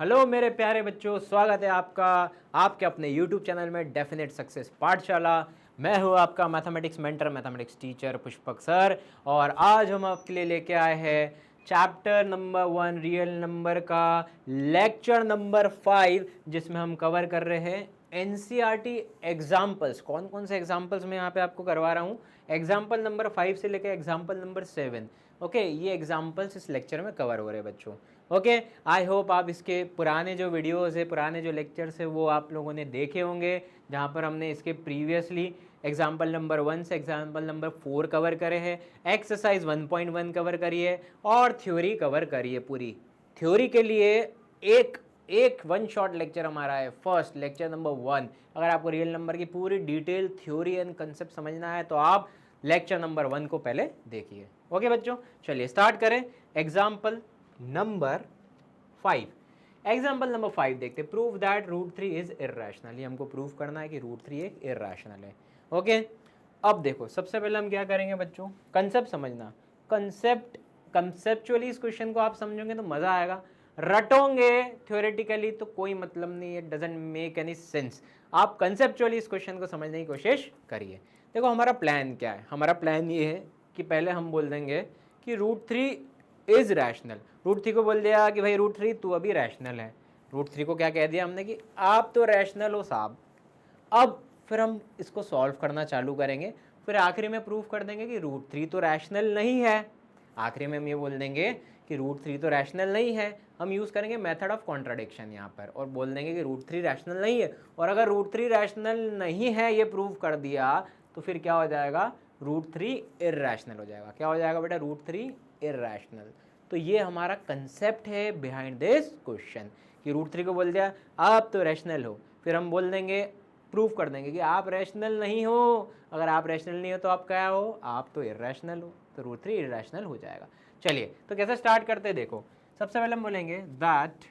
Hello मेरे प्यारे बच्चों, स्वागत है आपका आपके अपने YouTube चैनल में डेफिनेट सक्सेस पाठशाला। मैं हूँ आपका mathematics mentor, mathematics teacher Pushpak sir. और आज हम आपके लिए लेके आए हैं चैप्टर नंबर 1 रियल नंबर का लेक्चर नंबर 5, जिसमें हम कवर कर रहे हैं NCERT एग्जाम्पल्स। कौन कौन से एग्जाम्पल्स मैं यहाँ पे आपको करवा रहा हूँ? एग्जाम्पल नंबर 5 से लेकर एग्जाम्पल नंबर 7। ओके, ये एग्जाम्पल्स इस लेक्चर में कवर हो रहे हैं बच्चों। ओके, आई होप आप इसके पुराने जो वीडियोस है, पुराने जो लेक्चर्स है, वो आप लोगों ने देखे होंगे, जहाँ पर हमने इसके प्रीवियसली एग्जाम्पल नंबर 1 से एग्जाम्पल नंबर 4 कवर करे हैं, एक्सरसाइज 1.1 कवर करी है और थ्योरी कवर करी है पूरी। थ्योरी के लिए एक वन शॉट लेक्चर हमारा है, फर्स्ट लेक्चर नंबर 1। अगर आपको रियल नंबर की पूरी डिटेल थ्योरी एंड कंसेप्ट समझना है तो आप लेक्चर नंबर 1 को पहले देखिए। ओके बच्चों, चलिए स्टार्ट करें। एग्जाम्पल नंबर 5, एग्जाम्पल नंबर 5 देखते हैं। Prove that root 3 is irrational. ये हमको प्रूव करना है कि रूट 3 एक इर्रेशनल है। ओके, अब देखो सबसे पहले हम क्या करेंगे बच्चों, कंसेप्ट समझना। कंसेप्चुअली इस क्वेश्चन को आप समझोगे तो मजा आएगा, रटोगे थ्योरेटिकली तो कोई मतलब नहीं है, डजंट मेक एनी सेंस। आप कंसेप्चुअली इस क्वेश्चन को समझने की कोशिश करिए। देखो हमारा प्लान क्या है, हमारा प्लान ये है कि पहले हम बोल देंगे कि रूट 3 इज रैशनल। रूट 3 को बोल दिया कि भाई रूट 3 तू अभी रैशनल है। रूट 3 को क्या कह दिया हमने कि आप तो रैशनल हो साहब। अब फिर हम इसको सॉल्व करना चालू करेंगे, फिर आखिरी में प्रूफ कर देंगे कि रूट 3 तो रैशनल नहीं है। आखिरी में हम ये बोल देंगे कि रूट 3 तो रैशनल नहीं है। हम यूज़ करेंगे मेथड ऑफ कॉन्ट्राडिक्शन यहाँ पर और बोल देंगे कि रूट 3 रैशनल नहीं है। और अगर रूट 3 रैशनल नहीं है ये प्रूव कर दिया तो फिर क्या हो जाएगा, रूट 3 इर्रेशनल हो जाएगा। क्या हो जाएगा बेटा, रूट 3 इर्रेशनल। तो ये हमारा कंसेप्ट है बिहाइंड दिस क्वेश्चन कि रूट 3 को बोल दिया आप तो रैशनल हो, फिर हम बोल देंगे, प्रूफ कर देंगे कि आप रैशनल नहीं हो। अगर आप रैशनल नहीं हो तो आप क्या हो, आप तो इर्रेशनल हो, तो रूट 3 इर्रेशनल हो जाएगा। चलिए तो कैसे स्टार्ट करते हैं, देखो सबसे पहले हम बोलेंगे that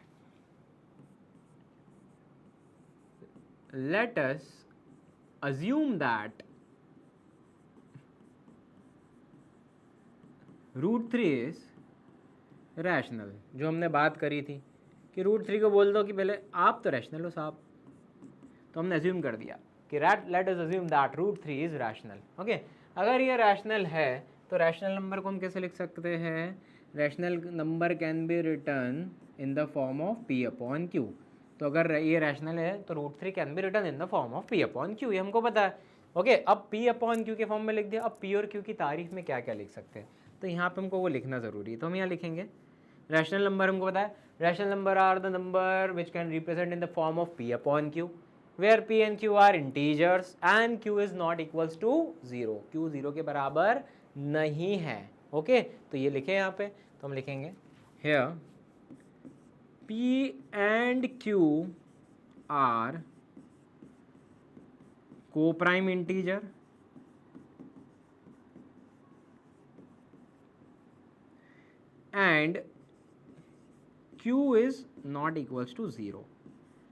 let us assume that root 3 is rational. जो हमने बात करी थी कि रूट 3 को बोल दो कि पहले आप तो रैशनल हो साहब, तो हमने अज्यूम कर दिया कि let us assume that root 3 is rational. Okay, अगर ये रैशनल है तो रैशनल नंबर को हम कैसे लिख सकते हैं, rational number can be written in the form of p upon q। तो अगर ये रैशनल है तो root 3 can be written in the form of p upon q, ये हमको पता है। ओके, अब p अपॉन q के फॉर्म में लिख दिया। अब p और q की तारीफ में क्या क्या लिख सकते हैं, तो यहाँ पे हमको वो लिखना ज़रूरी है, तो हम यहाँ लिखेंगे रैशनल नंबर हमको पता है, rational number are the number which can represent in the form of p upon q where p and q are integers and q is not equals to 0। q 0 के बराबर नहीं है। ओके, तो ये लिखे यहाँ पे, तो हम लिखेंगे here p and q are co-prime integer and q is not equals to 0।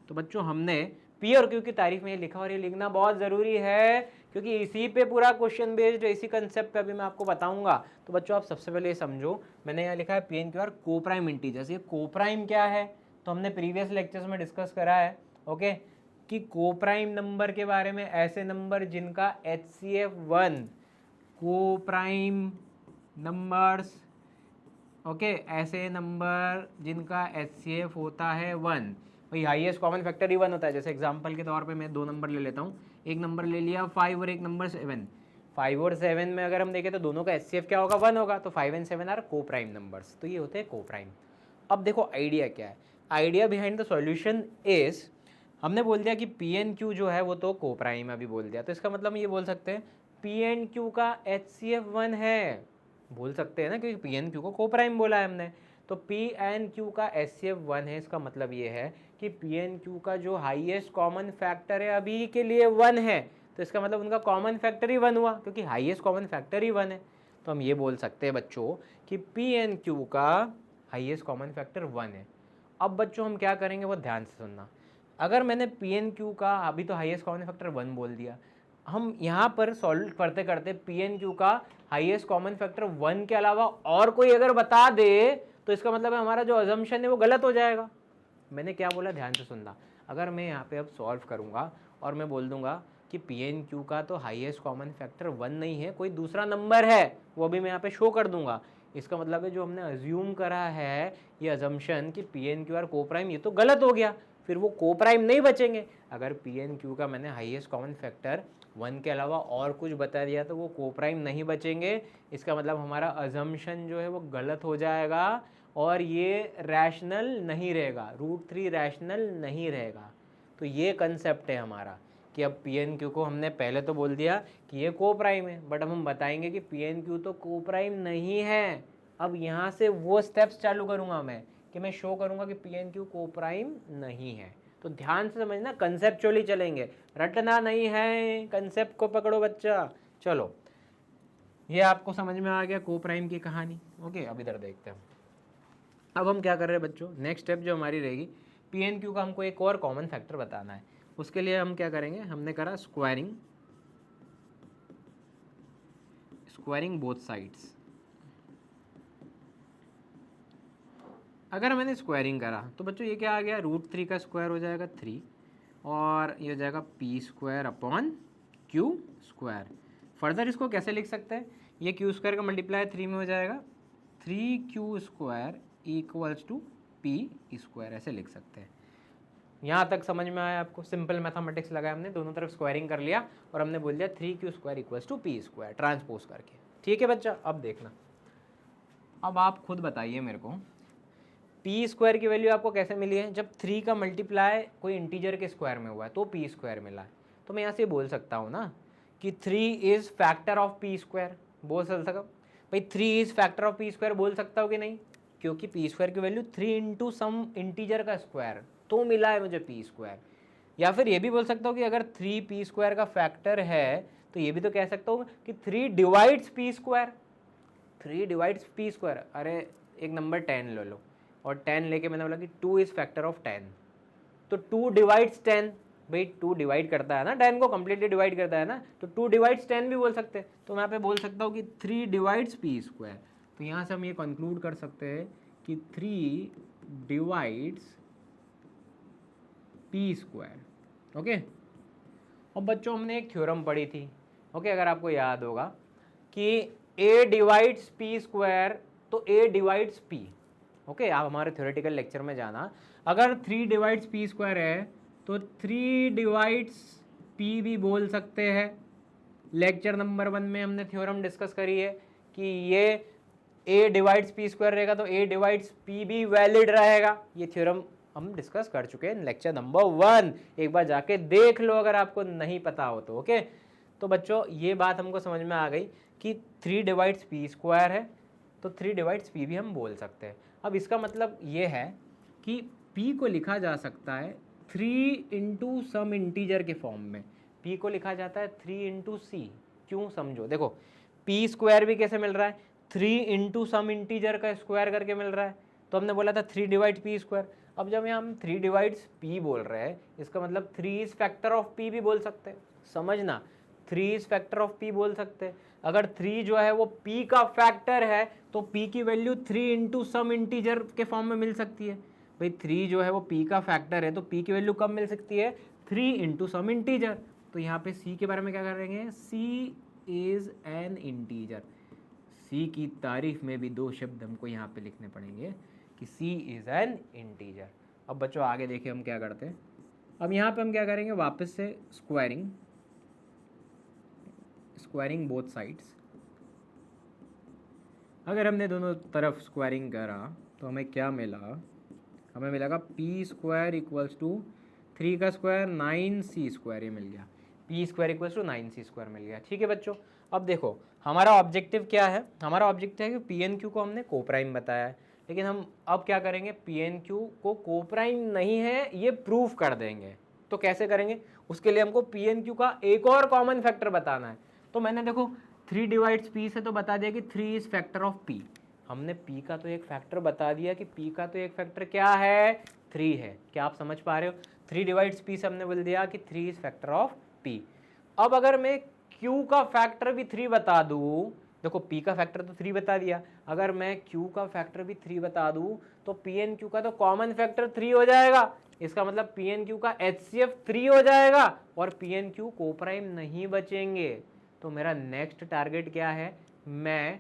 तो बच्चों हमने p और q की तारीफ में ये लिखा, और ये लिखना बहुत ज़रूरी है क्योंकि इसी पे पूरा क्वेश्चन बेस्ड है, इसी कंसेप्ट पे अभी मैं आपको बताऊंगा। तो बच्चों आप सबसे पहले ये समझो, मैंने यहाँ लिखा है p and q are coprime integers. ये को प्राइम क्या है, तो हमने प्रीवियस लेक्चर्स में डिस्कस करा है। ओके, कि को प्राइम नंबर के बारे में, ऐसे नंबर जिनका HCF 1 को प्राइम नंबर्स। ओके, ऐसे नंबर जिनका HCF होता है 1, भाई हाईएस्ट कॉमन फैक्टर ही 1 होता है। जैसे एग्जांपल के तौर पे मैं 2 नंबर ले लेता हूँ, एक नंबर ले लिया 5 और एक नंबर 7। 5 और 7 में अगर हम देखें तो दोनों का HCF क्या होगा, 1 होगा। तो 5 एंड 7 आर को प्राइम नंबर्स, तो ये होते हैं को प्राइम। अब देखो आइडिया क्या है, idea behind the solution is, हमने बोल दिया कि पी एंड क्यू जो है वो तो को प्राइम अभी बोल दिया, तो इसका मतलब हम ये बोल सकते हैं पी एंड क्यू का HCF 1 है, बोल सकते हैं ना, क्योंकि पी एंड क्यू को को प्राइम बोला है हमने। तो पी एंड क्यू का HCF 1 है, इसका मतलब ये है कि पी एंड क्यू का जो हाईएस्ट कॉमन फैक्टर है अभी के लिए 1 है, तो इसका मतलब उनका कॉमन फैक्टर ही 1 हुआ, क्योंकि हाईएस्ट कॉमन फैक्टर ही 1 है। तो हम ये बोल सकते हैं बच्चों कि पी एंड क्यू का हाईएस्ट कॉमन फैक्टर 1 है। अब बच्चों हम क्या करेंगे वो ध्यान से सुनना। अगर मैंने पी एंड क्यू का अभी तो हाईएस्ट कॉमन फैक्टर 1 बोल दिया, हम यहाँ पर सॉल्व करते करते पी एन क्यू का हाईएस्ट कॉमन फैक्टर 1 के अलावा और कोई अगर बता दे तो इसका मतलब है हमारा जो अजम्पशन है वो गलत हो जाएगा। मैंने क्या बोला, ध्यान से सुनना। अगर मैं यहाँ पे अब सॉल्व करूँगा और मैं बोल दूंगा कि पी एन क्यू का तो हाईएस्ट कॉमन फैक्टर 1 नहीं है, कोई दूसरा नंबर है, वो भी मैं यहाँ पे शो कर दूंगा। इसका मतलब है जो हमने अज्यूम करा है ये अजम्पशन कि पी एन क्यू आर को प्राइम, ये तो गलत हो गया, फिर वो को प्राइम नहीं बचेंगे। अगर पी एन क्यू का मैंने हाईएस्ट कॉमन फैक्टर 1 के अलावा और कुछ बता दिया तो वो को प्राइम नहीं बचेंगे। इसका मतलब हमारा अजम्पशन जो है वो गलत हो जाएगा और ये रैशनल नहीं रहेगा, √3 रैशनल नहीं रहेगा। तो ये कंसेप्ट है हमारा कि अब पी एन क्यू को हमने पहले तो बोल दिया कि ये को प्राइम है, बट अब हम बताएंगे कि पी एन क्यू तो को प्राइम नहीं है। अब यहाँ से वो स्टेप्स चालू करूँगा मैं कि मैं शो करूँगा कि पी एन क्यू को प्राइम नहीं है। तो ध्यान से समझना, कंसेप्चुअली चलेंगे, रटना नहीं है, कंसेप्ट को पकड़ो बच्चा। चलो ये आपको समझ में आ गया को प्राइम की कहानी। ओके, अब इधर देखते हैं। अब हम क्या कर रहे हैं बच्चों, नेक्स्ट स्टेप जो हमारी रहेगी, पी एन क्यू का हमको एक और कॉमन फैक्टर बताना है। उसके लिए हम क्या करेंगे, हमने करा स्क्वायरिंग बोथ साइड्स। अगर मैंने स्क्वायरिंग करा तो बच्चों ये क्या आ गया, √3 का स्क्वायर हो जाएगा 3 और ये हो जाएगा p² अपॉन q²। फर्दर इसको कैसे लिख सकते हैं, ये q² का मल्टीप्लाई 3 में हो जाएगा, 3q² इक्वल्स टू p², ऐसे लिख सकते हैं। यहाँ तक समझ में आया आपको, सिंपल मैथमेटिक्स लगाया हमने, दोनों तरफ स्क्वायरिंग कर लिया और हमने बोल दिया 3q² equals to p² transpose करके। ठीक है बच्चा, अब देखना, अब आप खुद बताइए मेरे को p² की वैल्यू आपको कैसे मिली है, जब 3 का मल्टीप्लाई कोई इंटीजर के स्क्वायर में हुआ है तो p² मिला है। तो मैं यहाँ से बोल सकता हूँ ना कि 3 इज फैक्टर ऑफ p², बोल सकता भाई 3 इज फैक्टर ऑफ p² बोल सकता हूँ कि नहीं, क्योंकि p² की वैल्यू 3 इंटू सम इंटीजर का स्क्वायर तो मिला है मुझे p²। या फिर ये भी बोल सकता हूँ कि अगर 3 p² का फैक्टर है तो ये भी तो कह सकता हूँ कि 3 डिवाइड्स p², 3 डिवाइड्स p²। अरे एक नंबर 10 ले लो और 10 लेके मैंने बोला कि 2 इज फैक्टर ऑफ 10, तो 2 डिवाइड्स 10, भाई 2 डिवाइड करता है ना 10 को, कंप्लीटली डिवाइड करता है ना, तो 2 डिवाइड्स 10 भी बोल सकते हैं। तो मैं यहाँ पे बोल सकता हूँ कि 3 डिवाइड्स p²। तो यहाँ से हम ये कंक्लूड कर सकते हैं कि 3 डिवाइड्स p²। ओके, और बच्चों हमने एक थ्योरम पढ़ी थी, ओके, अगर आपको याद होगा कि a डिवाइड्स p² तो a डिवाइड्स p। ओके, आप हमारे थ्योरेटिकल लेक्चर में जाना, अगर 3 डिवाइड्स p² है तो 3 डिवाइड्स p भी बोल सकते हैं। लेक्चर नंबर 1 में हमने थ्योरम डिस्कस करी है कि ये a डिवाइड्स p² रहेगा तो a डिवाइड्स p भी वैलिड रहेगा। ये थ्योरम हम डिस्कस कर चुके हैं लेक्चर नंबर 1, एक बार जाके देख लो अगर आपको नहीं पता हो तो। ओके, तो बच्चों ये बात हमको समझ में आ गई कि 3 डिवाइड्स p² है तो 3 डिवाइड्स p भी हम बोल सकते हैं। अब इसका मतलब ये है कि p को लिखा जा सकता है 3 इंटू सम इंटीजर के फॉर्म में, p को लिखा जाता है 3 इंटू c। क्यों, समझो, देखो p² भी कैसे मिल रहा है, 3 इंटू सम इंटीजर का स्क्वायर करके मिल रहा है, तो हमने बोला था 3 डिवाइड p²। अब जब हम 3 डिवाइड्स p बोल रहे हैं, इसका मतलब 3 इज फैक्टर ऑफ p भी बोल सकते हैं, समझना, 3 इज फैक्टर ऑफ p बोल सकते हैं। अगर 3 जो है वो p का फैक्टर है तो p की वैल्यू 3 इंटू सम इंटीजर के फॉर्म में मिल सकती है। भाई 3 जो है वो p का फैक्टर है तो p की वैल्यू कब मिल सकती है, 3 इंटू सम इंटीजर। तो यहाँ पे c के बारे में क्या करेंगे, c is an integer. c की तारीफ में भी 2 शब्द हमको यहाँ पे लिखने पड़ेंगे कि c इज एन इंटीजर। अब बच्चों आगे देखिए हम क्या करते हैं, अब यहाँ पे हम क्या करेंगे, वापस से स्क्वायरिंग बोथ साइड्स। अगर हमने दोनों तरफ स्क्वायरिंग करा तो हमें क्या मिला, हमें मिलेगा p² इक्वल्स टू 3 का स्क्वायर 9c², ये मिल गया, p² इक्वल्स टू 9c² मिल गया। ठीक है बच्चों, अब देखो हमारा ऑब्जेक्टिव क्या है, हमारा ऑब्जेक्टिव है कि पी एन क्यू को हमने को प्राइम बताया है, लेकिन हम अब क्या करेंगे, पी एन क्यू को प्राइम नहीं है ये प्रूफ कर देंगे। तो कैसे करेंगे, उसके लिए हमको पी एन क्यू का एक और कॉमन फैक्टर बताना है। तो मैंने देखो 3 डिवाइड्स p से तो बता दिया कि 3 इज फैक्टर ऑफ p, हमने p का तो एक फैक्टर बता दिया कि p का तो एक फैक्टर क्या है, 3 है। क्या आप समझ पा रहे हो, 3 डिवाइड्स p से हमने बोल दिया कि 3 इज फैक्टर ऑफ p। अब अगर मैं q का फैक्टर भी 3 बता दूं, देखो P का फैक्टर तो 3 बता दिया, अगर मैं Q का फैक्टर भी 3 बता दूं तो PNQ का तो कॉमन फैक्टर 3 हो जाएगा, इसका मतलब PNQ का HCF 3 हो जाएगा और PNQ कोप्राइम नहीं बचेंगे। तो मेरा नेक्स्ट टारगेट क्या है, मैं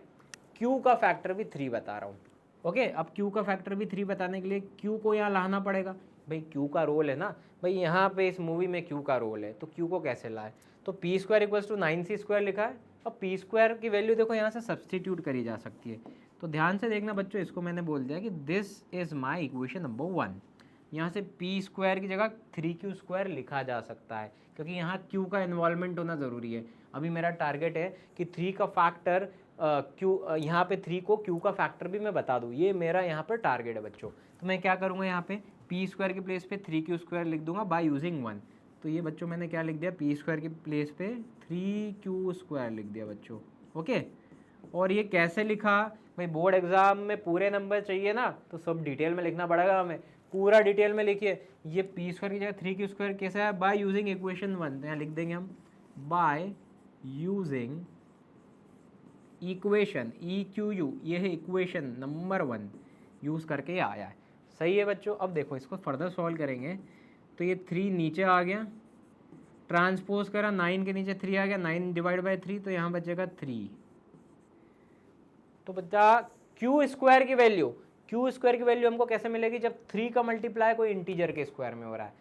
Q का फैक्टर भी 3 बता रहा हूँ। ओके, अब Q का फैक्टर भी 3 बताने के लिए Q को यहाँ लाना पड़ेगा। भाई Q का रोल है ना, भाई यहाँ पे इस मूवी में Q का रोल है, तो Q को कैसे लाए, तो P square equals to 9c² लिखा है, अब पी स्क्वायर की वैल्यू देखो यहाँ से सब्सटीट्यूट करी जा सकती है। तो ध्यान से देखना बच्चों, इसको मैंने बोल दिया कि this is my equation number 1। यहाँ से पी स्क्वायर की जगह 3q² लिखा जा सकता है, क्योंकि यहाँ q का इन्वॉल्वमेंट होना ज़रूरी है। अभी मेरा टारगेट है कि 3 का फैक्टर q, यहाँ पे 3 को q का फैक्टर भी मैं बता दूँ, ये मेरा यहाँ पर टारगेट है बच्चों। तो मैं क्या करूँगा, यहाँ पे पी स्क्वायर की प्लेस पे 3q² लिख दूंगा बाय यूजिंग 1। तो ये बच्चों मैंने क्या लिख दिया, पी स्क्वायर की प्लेस पे 3q² लिख दिया बच्चों। ओके, और ये कैसे लिखा, भाई बोर्ड एग्जाम में पूरे नंबर चाहिए ना, तो सब डिटेल में लिखना पड़ेगा हमें, पूरा डिटेल में लिखिए। ये पी स्क्वायर की जगह 3q² कैसे है, बाय यूजिंग इक्वेशन 1, तो यहाँ लिख देंगे हम बाय यूजिंग इक्वेशन EQU, ये है इक्वेशन नंबर 1 यूज़ करके ये आया है। सही है बच्चों। अब देखो इसको फर्दर सॉल्व करेंगे, तो ये 3 नीचे आ गया, ट्रांसपोज करा 9 के नीचे 3 आ गया, 9 डिवाइड बाय 3, तो यहाँ बचेगा 3। तो बच्चा q² की वैल्यू हमको कैसे मिलेगी, जब 3 का मल्टीप्लाई कोई इंटीजर के स्क्वायर में हो रहा है,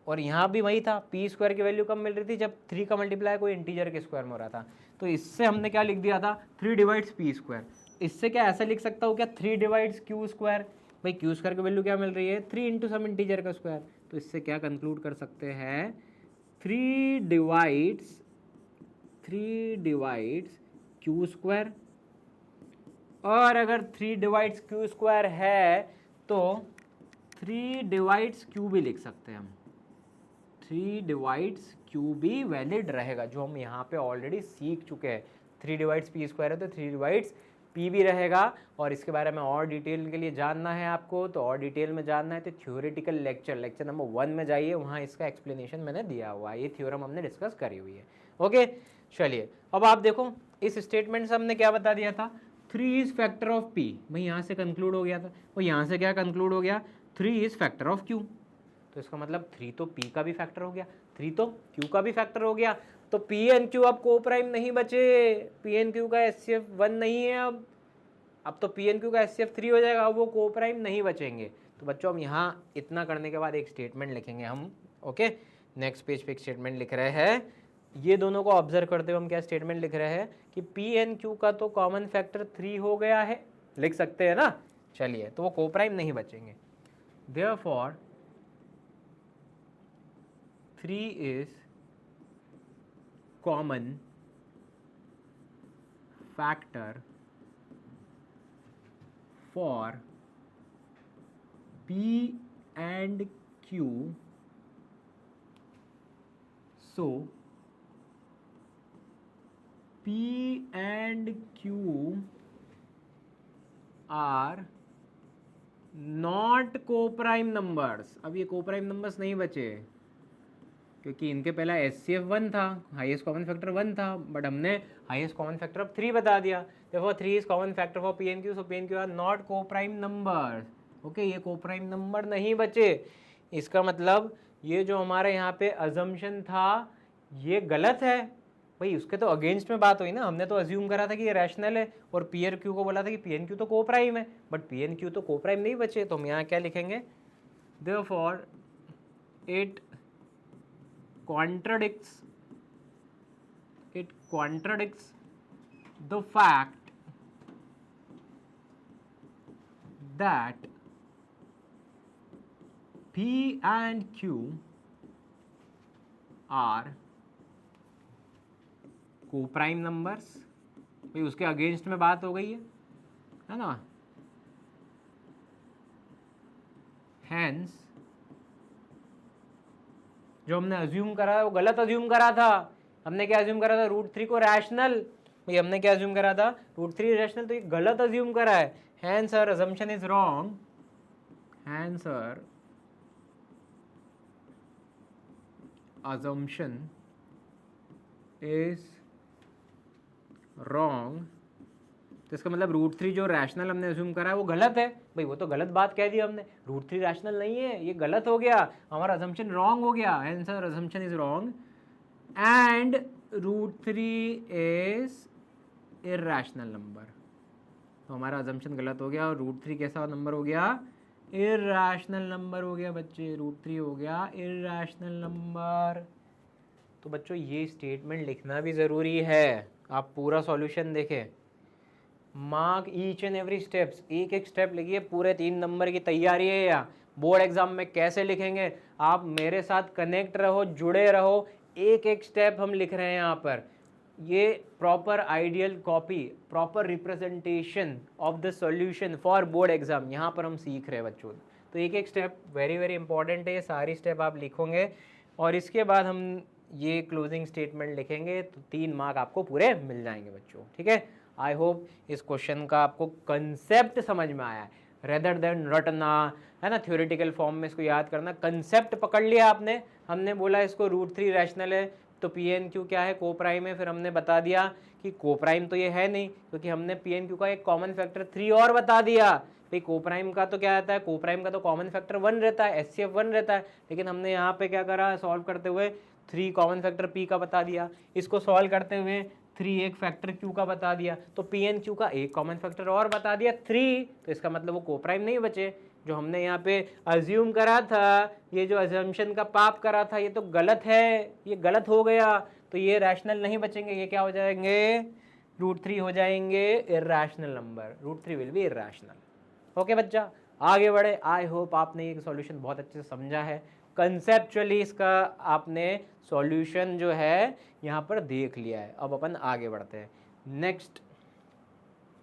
और यहाँ भी वही था, p² की वैल्यू कब मिल रही थी, जब 3 का मल्टीप्लाई कोई इंटीजर के स्क्वायर में हो रहा था। तो इससे हमने क्या लिख दिया था, 3 डिवाइड्स p²। इससे क्या ऐसा लिख सकता हूँ क्या, 3 डिवाइड्स q²। भाई q² की वैल्यू क्या मिल रही है, 3 इंटू सम इंटीजर का स्क्वायर। तो इससे क्या कंक्लूड कर सकते हैं, 3 डिवाइड्स q², और अगर 3 डिवाइड्स q² है तो 3 डिवाइड्स q भी लिख सकते हैं हम, 3 डिवाइड्स q भी वैलिड रहेगा, जो हम यहाँ पे ऑलरेडी सीख चुके हैं। 3 डिवाइड्स p² है तो 3 डिवाइड्स p भी रहेगा। और इसके बारे में और डिटेल के लिए जानना है आपको, तो और डिटेल में जानना है तो थ्योरेटिकल लेक्चर नंबर 1 में जाइए, वहाँ इसका एक्सप्लेनेशन मैंने दिया हुआ है, ये थ्योरम हमने डिस्कस करी हुई है। ओके, चलिए अब आप देखो इस स्टेटमेंट से हमने क्या बता दिया था, 3 इज फैक्टर ऑफ p, भाई यहाँ से कंक्लूड हो गया था, और यहाँ से क्या कंक्लूड हो गया, 3 इज फैक्टर ऑफ q। तो इसका मतलब 3 तो p का भी फैक्टर हो गया, 3 तो q का भी फैक्टर हो गया। तो p एंड q अब कोप्राइम नहीं बचे, p एंड q का HCF 1 नहीं है, अब तो p एंड q का HCF 3 हो जाएगा, अब वो कोप्राइम नहीं बचेंगे। तो बच्चों हम यहाँ इतना करने के बाद एक स्टेटमेंट लिखेंगे हम। ओके, नेक्स्ट पेज पे एक स्टेटमेंट लिख रहे हैं, ये दोनों को ऑब्जर्व करते हुए हम क्या स्टेटमेंट लिख रहे हैं कि p एंड q का तो कॉमन फैक्टर 3 हो गया है, लिख सकते हैं ना। चलिए, तो वो कोप्राइम नहीं बचेंगे। Therefore 3 is common factor for p and q, so p and q are not coprime numbers. अब ये कोप्राइम नंबर्स नहीं बचे, क्योंकि इनके पहला HCF 1 था, हाईएस्ट कॉमन फैक्टर 1 था, बट हमने हाईएस्ट कॉमन फैक्टर अब 3 बता दिया। देखो 3 is common factor for p and q, so p and q are not coprime numbers. Okay, ये कोप्राइम नंबर नहीं बचे। इसका मतलब ये जो हमारे यहाँ पे अजम्पशन था ये गलत है। भाई उसके तो अगेंस्ट में बात हुई ना, हमने तो अज्यूम करा था कि ये रैशनल है, और पी और क्यू को बोला था कि पी एन क्यू तो कोप्राइम है, बट पी एन क्यू तो कोप्राइम नहीं बचे। तो हम यहाँ क्या लिखेंगे, therefore it contradicts the fact that P and Q are coprime numbers. भाई उसके अगेंस्ट में बात हो गई है ना। हैंस जो हमने अज्यूम करा वो गलत अज्यूम करा था। हमने क्या अज्यूम करा था, √3 को रैशनल। भाई हमने क्या अज्यूम करा था, √3 रैशनल, तो ये गलत अज्यूम करा है। Hence our assumption is wrong, hence our assumption is wrong तो इसका मतलब रूट थ्री जो रैशनल हमने अज्यूम करा है वो गलत है। भाई वो तो गलत बात कह दी हमने, रूट थ्री रैशनल नहीं है, ये गलत हो गया, हमारा अजम्पशन रॉन्ग हो गया, hence our assumption is wrong and root three is irrational number. तो हमारा अजम्पशन गलत हो गया और रूट थ्री कैसा नंबर हो गया, इर्रेशनल नंबर हो गया बच्चे, रूट थ्री हो गया इर्रेशनल नंबर। तो बच्चों ये स्टेटमेंट लिखना भी ज़रूरी है। आप पूरा सॉल्यूशन देखें, mark each and every steps, एक एक स्टेप लिखिए, पूरे 3 नंबर की तैयारी है। या बोर्ड एग्जाम में कैसे लिखेंगे, आप मेरे साथ कनेक्ट रहो, जुड़े रहो, एक एक स्टेप हम लिख रहे हैं यहाँ पर। ये proper ideal copy, proper representation of the solution for board exam यहाँ पर हम सीख रहे हैं बच्चों। तो एक एक स्टेप वेरी वेरी इंपॉर्टेंट है, ये सारी स्टेप आप लिखोगे और इसके बाद हम ये क्लोजिंग स्टेटमेंट लिखेंगे तो 3 मार्क आपको पूरे मिल जाएंगे बच्चों। ठीक है, आई होप इस क्वेश्चन का आपको कंसेप्ट समझ में आया है, रेदर देन रटना है ना, थ्योरेटिकल फॉर्म में इसको याद करना। कंसेप्ट पकड़ लिया आपने, हमने बोला इसको रूट थ्री रैशनल है तो पी एन क्यू क्या है, को प्राइम है, फिर हमने बता दिया कि को प्राइम तो ये है नहीं क्योंकि हमने पी एन क्यू का एक कॉमन फैक्टर 3 और बता दिया। भाई को प्राइम का तो क्या रहता है, को प्राइम का तो कॉमन फैक्टर 1 रहता है, एचसीएफ 1 रहता है, लेकिन हमने यहाँ पे क्या करा, सॉल्व करते हुए 3 कॉमन फैक्टर पी का बता दिया, इसको सॉल्व करते हुए 3 एक फैक्टर क्यू का बता दिया, तो पी एन क्यू का एक कॉमन फैक्टर और बता दिया 3, तो इसका मतलब वो को प्राइम नहीं बचे। जो हमने यहाँ पे अज्यूम करा था, ये जो अजम्पशन का पाप करा था, ये तो गलत है, ये गलत हो गया, तो ये रैशनल नहीं बचेंगे, ये क्या हो जाएंगे, रूट थ्री हो जाएंगे irrational number, root three will be irrational. Okay बच्चा, आगे बढ़े। आई होप आपने ये सॉल्यूशन बहुत अच्छे से समझा है, कंसेप्चुअली इसका आपने सॉल्यूशन जो है यहाँ पर देख लिया है। अब अपन आगे बढ़ते हैं नेक्स्ट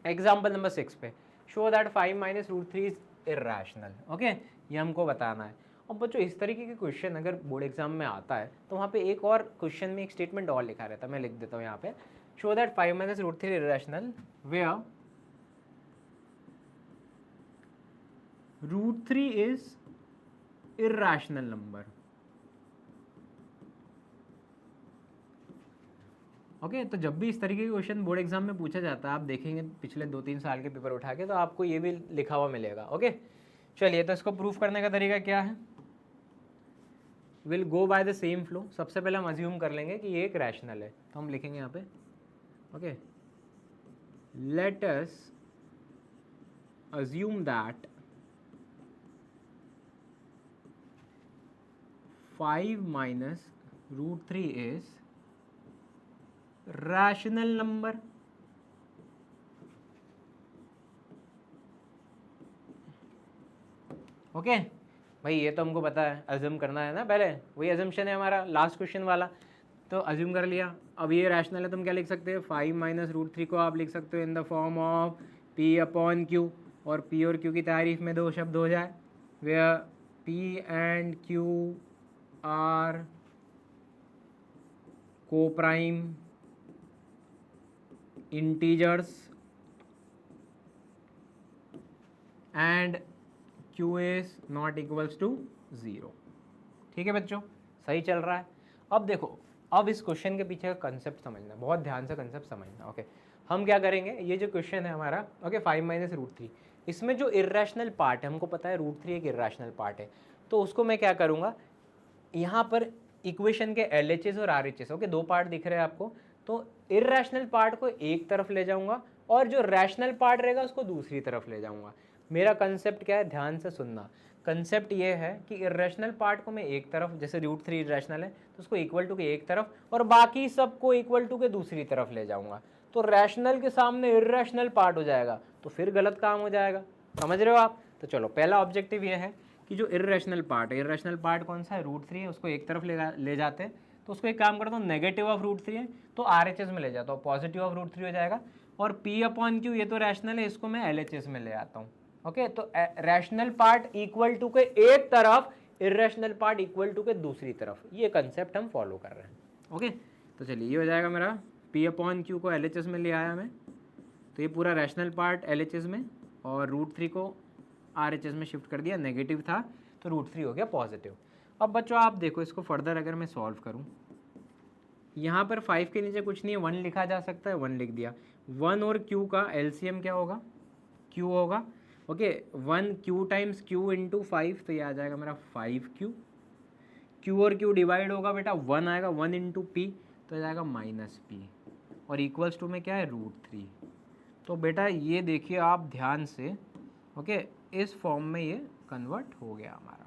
एग्जाम्पल नंबर 6 पे। Show that 5 minus root three is irrational. Okay, ये हमको बताना है। अब बच्चों इस तरीके के क्वेश्चन अगर बोर्ड एग्जाम में आता है तो वहाँ पे एक और क्वेश्चन में एक स्टेटमेंट और लिखा रहता है, मैं लिख देता हूँ यहाँ पे, show that 5 minus root three irrational where root three is irrational number. Okay, तो जब भी इस तरीके के क्वेश्चन बोर्ड एग्जाम में पूछा जाता है, आप देखेंगे पिछले 2-3 साल के पेपर उठा के, तो आपको ये भी लिखा हुआ मिलेगा। ओके, चलिए, तो इसको प्रूफ करने का तरीका क्या है, will go by the same flow. सबसे पहले हम अज्यूम कर लेंगे कि ये एक रैशनल है, तो हम लिखेंगे यहाँ पे, okay, let us assume that 5 minus root three is rational number. Okay भाई, ये तो हमको पता है, अज्यूम करना है ना, पहले वही अज्यूम्पशन है हमारा लास्ट क्वेश्चन वाला, तो अज्यूम कर लिया। अब ये रैशनल है, तुम क्या लिख सकते हैं, 5 माइनस रूट थ्री को आप लिख सकते हो in the form of p upon q, और पी और क्यू की तारीफ में 2 शब्द हो जाए, where p and q are coprime integers and q is not equals to 0। ठीक है बच्चों, सही चल रहा है। अब देखो, अब इस क्वेश्चन के पीछे का कंसेप्ट समझना, बहुत ध्यान से कंसेप्ट समझना। ओके, हम क्या करेंगे, ये जो क्वेश्चन है हमारा, ओके, 5 माइनस रूट थ्री, इसमें जो इर्रेशनल पार्ट है, हमको पता है रूट थ्री एक इर्रेशनल पार्ट है, तो उसको मैं क्या करूँगा, यहाँ पर इक्वेशन के LHS और RHS, ओके, 2 पार्ट दिख रहे हैं आपको, तो इर्रेशनल पार्ट को एक तरफ ले जाऊंगा और जो रैशनल पार्ट रहेगा उसको दूसरी तरफ ले जाऊंगा। मेरा कंसेप्ट क्या है, ध्यान से सुनना। कंसेप्ट ये है कि इर्रेशनल पार्ट को मैं एक तरफ, जैसे रूट थ्री इर्रेशनल है तो उसको इक्वल टू के एक तरफ और बाकी सबको इक्वल टू के दूसरी तरफ ले जाऊंगा, तो रैशनल के सामने इर्रेशनल पार्ट हो जाएगा, तो फिर गलत काम हो जाएगा। समझ रहे हो आप? तो चलो, पहला ऑब्जेक्टिव ये है कि जो इर्रेशनल पार्ट है, इर्रेशनल पार्ट कौन सा है, रूट थ्री है, उसको एक तरफ ले जाते हैं, तो उसको एक काम करता हूँ, नेगेटिव ऑफ रूट थ्री है तो RHS में ले जाता हूँ, पॉजिटिव ऑफ रूट थ्री हो जाएगा, और P अपॉन क्यू ये तो रैशनल है, इसको मैं LHS में ले आता हूँ। ओके, तो रैशनल पार्ट इक्वल टू के एक तरफ, इर्रेशनल पार्ट इक्वल टू के दूसरी तरफ, ये कंसेप्ट हम फॉलो कर रहे हैं। ओके, तो चलिए, ये हो जाएगा मेरा P अपॉन क्यू को LHS में ले आया मैं, तो ये पूरा रैशनल पार्ट LHS में और रूट थ्री को RHS में शिफ्ट कर दिया, नेगेटिव था तो रूट थ्री हो गया पॉजिटिव। अब बच्चों आप देखो, इसको फर्दर अगर मैं सॉल्व करूं, यहाँ पर 5 के नीचे कुछ नहीं है, 1 लिखा जा सकता है, 1 लिख दिया, 1 और q का एलसीएम क्या होगा, q होगा। Okay 1 q times q into 5, तो ये आ जाएगा मेरा 5q। q और q डिवाइड होगा बेटा 1 आएगा, 1 इंटू पी, तो आ जाएगा -p, और इक्वल्स टू में क्या है √3। तो बेटा ये देखिए आप ध्यान से, ओके इस फॉर्म में ये कन्वर्ट हो गया हमारा।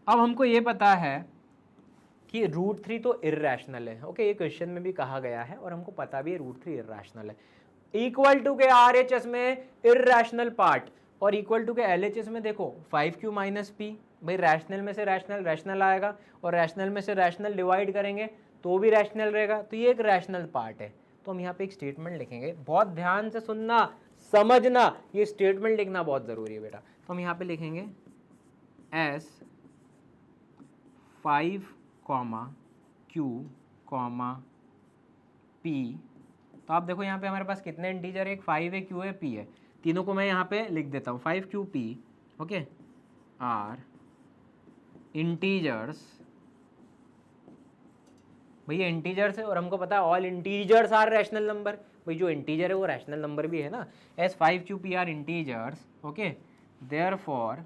अब हमको ये पता है कि √3 तो इर्रेशनल है। ओके ये क्वेश्चन में भी कहा गया है और हमको पता भी है √3 इर्रेशनल है। इक्वल टू के RHS में इर्रेशनल पार्ट और इक्वल टू के LHS में देखो 5q माइनस पी, भाई रैशनल में से रैशनल आएगा और रैशनल में से रैशनल डिवाइड करेंगे तो भी रैशनल रहेगा, तो ये एक रैशनल पार्ट है। तो हम यहाँ पे एक स्टेटमेंट लिखेंगे, बहुत ध्यान से सुनना समझना, ये स्टेटमेंट लिखना बहुत जरूरी है बेटा। तो हम यहाँ पे लिखेंगे S 5, Q, P। तो आप देखो यहाँ पे हमारे पास कितने इंटीजर है, एक 5 है, Q है, P है, तीनों को मैं यहाँ पे लिख देता हूँ 5QP। ओके आर इंटीजर्स, भैया इंटीजर्स है और हमको पता है all integers are rational number, भाई जो इंटीजर है वो रैशनल नंबर भी है ना। As 5QP are integers, okay therefore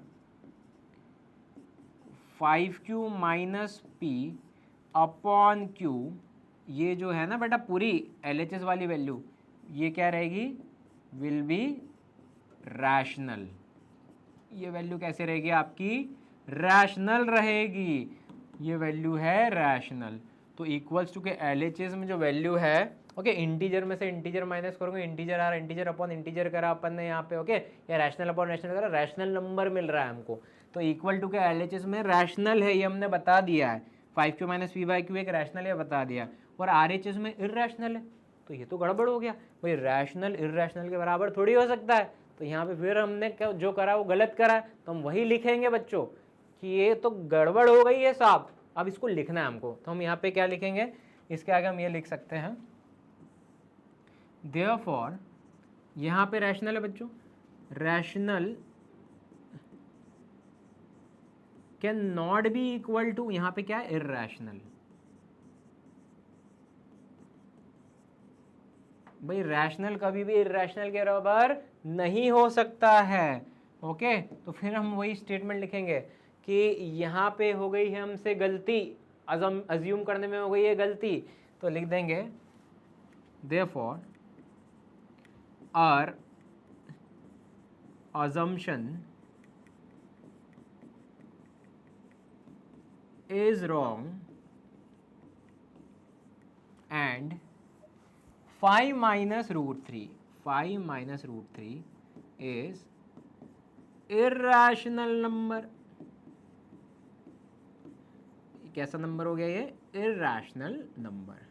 5Q minus P upon Q, ये जो है ना बेटा पूरी LHS वाली वैल्यू, ये क्या रहेगी, विल बी रैशनल। ये वैल्यू कैसे रहेगी आपकी, रैशनल रहेगी, ये वैल्यू है रैशनल। तो इक्वल्स टू के LHS में जो वैल्यू है, ओके इंटीजर में से इंटीजर माइनस करोगे, इंटीजर आ रहा, इंटीजर अपॉन इंटीजर करा अपन ने यहाँ पे, ओके ये रैशनल अपॉन रैशनल करा, रैशनल नंबर मिल रहा है हमको। तो इक्वल टू के LHS में रैशनल है, ये हमने बता दिया है, 5Q माइनस P/Q एक रैशनल है बता दिया, और RHS में इर्रेशनल है, तो ये तो गड़बड़ हो गया भाई, रैशनल इर्रेशनल के बराबर थोड़ी हो सकता है। तो यहाँ पे फिर हमने जो करा वो गलत करा है, तो हम वही लिखेंगे बच्चों कि ये तो गड़बड़ हो गई है साहब, अब इसको लिखना है हमको। तो हम यहाँ पे क्या लिखेंगे, इसके आगे हम ये लिख सकते हैं देयरफॉर, यहाँ पे रैशनल है बच्चों, rational can not be equal to, यहाँ पे क्या है इर्रेशनल, भाई रैशनल कभी भी इर्रेशनल के बराबर नहीं हो सकता है। ओके तो फिर हम वही स्टेटमेंट लिखेंगे कि यहाँ पे हो गई है हमसे गलती, अज्यूम करने में हो गई है गलती, तो लिख देंगे therefore our assumption is wrong and 5 minus √3 is irrational number। कैसा नंबर हो गया ये, इर्रेशनल नंबर।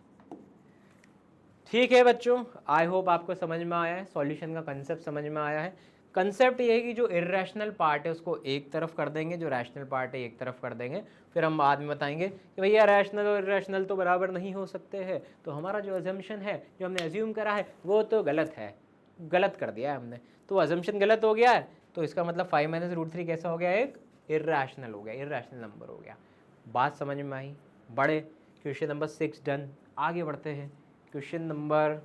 ठीक है बच्चों, आई होप आपको समझ में आया है, सॉल्यूशन का कंसेप्ट समझ में आया है। कंसेप्ट ये है कि जो इर्रेशनल पार्ट है उसको एक तरफ कर देंगे, जो रैशनल पार्ट है एक तरफ कर देंगे, फिर हम बाद में बताएंगे कि भैया रैशनल और इर्रेशनल तो बराबर नहीं हो सकते हैं, तो हमारा जो अजम्पशन है, जो हमने अज्यूम करा है वो तो गलत है, गलत कर दिया है हमने, तो अजम्पशन गलत हो गया है, तो इसका मतलब 5 माइनस √3 कैसा हो गया, एक इर्रेशनल हो गया, इर्रेशनल नंबर हो गया। बात समझ में आई, बड़े क्वेश्चन नंबर 6 डन। आगे बढ़ते हैं question number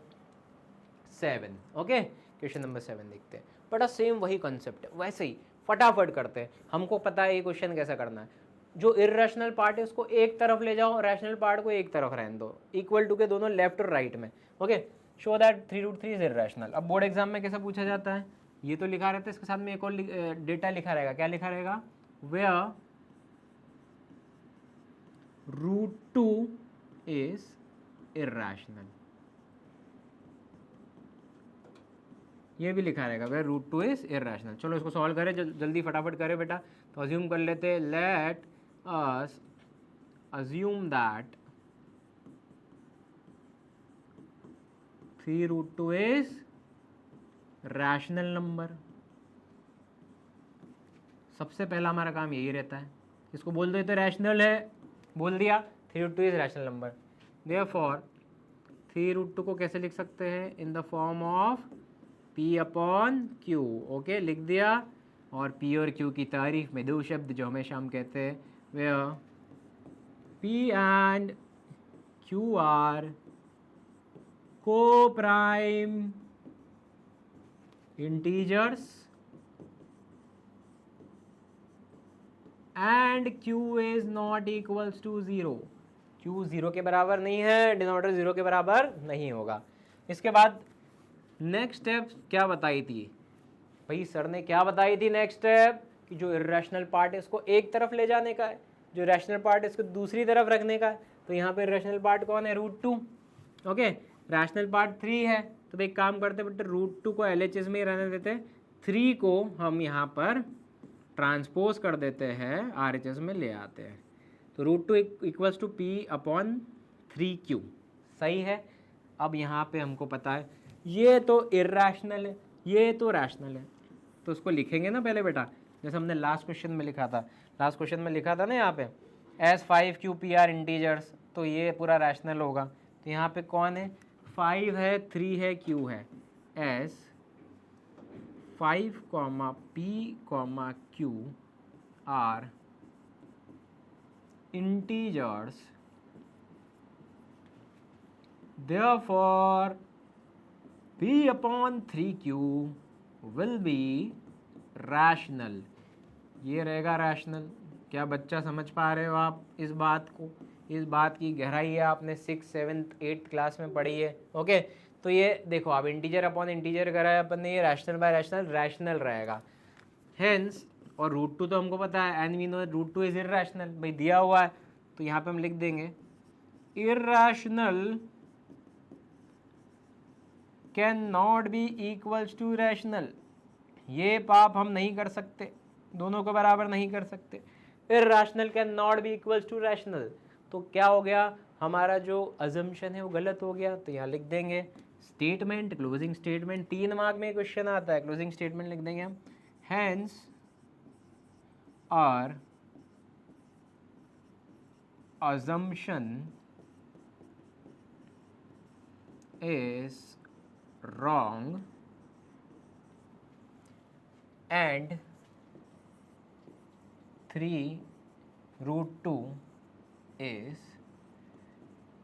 7। Okay question number 7 देखते हैं, बड़ा सेम वही कंसेप्ट है, वैसे ही फटाफट करते हैं। हमको पता है ये क्वेश्चन कैसा करना है, जो इर्रेशनल पार्ट है उसको एक तरफ ले जाओ, रैशनल पार्ट को एक तरफ रहने दो, इक्वल टू के दोनों लेफ्ट और राइट में। Okay show that 3√3 is irrational. अब बोर्ड एग्जाम में कैसा पूछा जाता है, ये तो लिखा रहता है, इसके साथ में एक और डेटा लिखा रहेगा, क्या लिखा रहेगा, वेयर √2 इज इर्रेशनल, ये भी लिखा रहेगा वेयर √2 इज इर्रेशनल। चलो इसको सॉल्व करें, जल्दी फटाफट करें बेटा। तो अज्यूम कर लेते, late us assume that 3√2 is rational number. सबसे पहला हमारा काम यही रहता है, इसको बोल देते रैशनल है, बोल दिया 3√2 इज रैशनल नंबर। देयरफॉर 3√2 को कैसे लिख सकते हैं, इन the form of P/Q। Okay लिख दिया, और P और Q की तारीफ में दो शब्द जो हमेशा हम कहते हैं, where P and Q are coprime integers and q is not equals to 0, q 0 के बराबर नहीं है, डिनोमिनेटर 0 के बराबर नहीं होगा। इसके बाद नेक्स्ट स्टेप क्या बताई थी भाई सर ने, क्या बताई थी नेक्स्ट स्टेप, कि जो इर्रेशनल पार्ट है इसको एक तरफ ले जाने का है, जो रैशनल पार्ट है इसको दूसरी तरफ रखने का है। तो यहाँ पे रैशनल पार्ट कौन है, √2, ओके, रैशनल पार्ट 3 है। तो भाई एक काम करते बेटे, √2 को LHS में ही रहने देते, 3 को हम यहाँ पर ट्रांसपोज कर देते हैं, RHS में ले आते हैं। तो √2 इक्वल्स टू P/3Q, सही है। अब यहाँ पे हमको पता है ये तो इर्रेशनल है, ये तो रैशनल है, तो उसको लिखेंगे ना पहले बेटा, जैसे हमने लास्ट क्वेश्चन में लिखा था। लास्ट क्वेश्चन में लिखा था ना यहाँ पे S5QPR इंटीजर्स, तो ये पूरा रैशनल होगा। तो यहाँ पे कौन है, 5 है, 3 है, Q है। S5, P, Q are integers, therefore P/3Q will be rational, ये रहेगा रैशनल। क्या बच्चा समझ पा रहे हो आप इस बात को, इस बात की गहराई है आपने 6th 7th 8th क्लास में पढ़ी है, ओके। तो ये देखो आप इंटीजर अपॉन इंटीजर करा है अपन ने, ये रैशनल बाय रैशनल, रैशनल रहेगा हेंस। और √2 तो हमको पता है, and we know √2 is irrational, भाई दिया हुआ है। तो यहाँ पे हम लिख देंगे irrational can not B equals to rational, ये पाप हम नहीं कर सकते, दोनों को बराबर नहीं कर सकते। Irrational can not B equals to rational, तो क्या हो गया, हमारा जो अजम्पशन है वो गलत हो गया। तो यहाँ लिख देंगे स्टेटमेंट, क्लोजिंग स्टेटमेंट, 3 मार्क में क्वेश्चन आता है, क्लोजिंग स्टेटमेंट लिख देंगे हम, hence our assumption is wrong and 3√2 is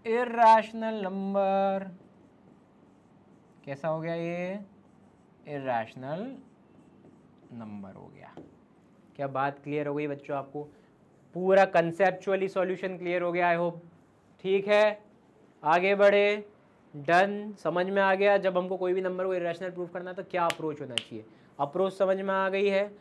irrational number। कैसा हो गया ये, irrational number हो गया। क्या बात क्लियर हो गई बच्चों, आपको पूरा कंसेप्चुअली सॉल्यूशन क्लियर हो गया, आई होप। ठीक है, आगे बढ़े, डन, समझ में आ गया जब हमको कोई भी नंबर को इरेशनल प्रूफ करना है तो क्या अप्रोच होना चाहिए, अप्रोच समझ में आ गई है,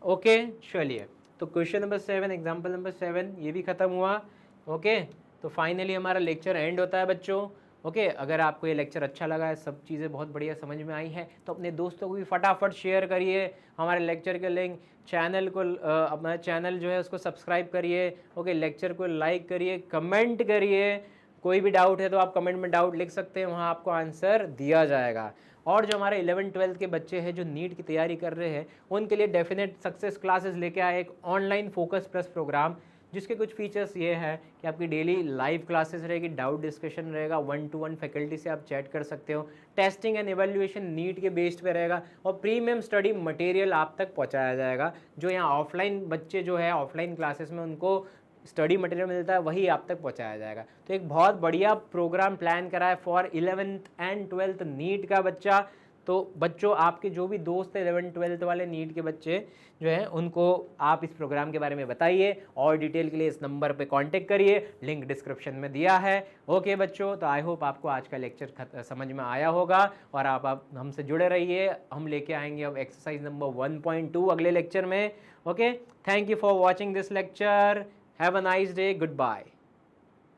ओके। चलिए, तो क्वेश्चन नंबर 7, एग्जाम्पल नंबर 7 ये भी खत्म हुआ, ओके। तो फाइनली हमारा लेक्चर एंड होता है बच्चों, ओके। अगर आपको ये लेक्चर अच्छा लगा है, सब चीज़ें बहुत बढ़िया समझ में आई हैं, तो अपने दोस्तों को भी फटाफट शेयर करिए हमारे लेक्चर के लिंक, चैनल को अपना चैनल जो है उसको सब्सक्राइब करिए, ओके। लेक्चर को लाइक करिए, कमेंट करिए, कोई भी डाउट है तो आप कमेंट में डाउट लिख सकते हैं, वहाँ आपको आंसर दिया जाएगा। और जो हमारे 11th 12th के बच्चे हैं जो नीट की तैयारी कर रहे हैं, उनके लिए डेफिनेट सक्सेस क्लासेस लेके आए एक ऑनलाइन फोकस प्लस प्रोग्राम, जिसके कुछ फीचर्स ये है कि आपकी डेली लाइव क्लासेस रहेगी, डाउट डिस्कशन रहेगा, 1-to-1 फैकल्टी से आप चैट कर सकते हो, टेस्टिंग एंड एवेल्युएशन नीट के बेस्ड पे रहेगा, और प्रीमियम स्टडी मटेरियल आप तक पहुंचाया जाएगा। जो यहाँ ऑफलाइन बच्चे जो है ऑफलाइन क्लासेस में उनको स्टडी मटेरियल मिलता है, वही आप तक पहुंचाया जाएगा। तो एक बहुत बढ़िया प्रोग्राम प्लान करा है for 11th and 12th NEET का बच्चा। तो बच्चों, आपके जो भी दोस्त हैं 11th 12th वाले नीट के बच्चे जो हैं, उनको आप इस प्रोग्राम के बारे में बताइए, और डिटेल के लिए इस नंबर पे कांटेक्ट करिए, लिंक डिस्क्रिप्शन में दिया है, ओके बच्चों। तो आई होप आपको आज का लेक्चर समझ में आया होगा, और आप हमसे जुड़े रहिए, हम लेके आएंगे अब एक्सरसाइज नंबर 1.2 अगले लेक्चर में, okay. Thank you for watching this lecture, have a nice day, good bye.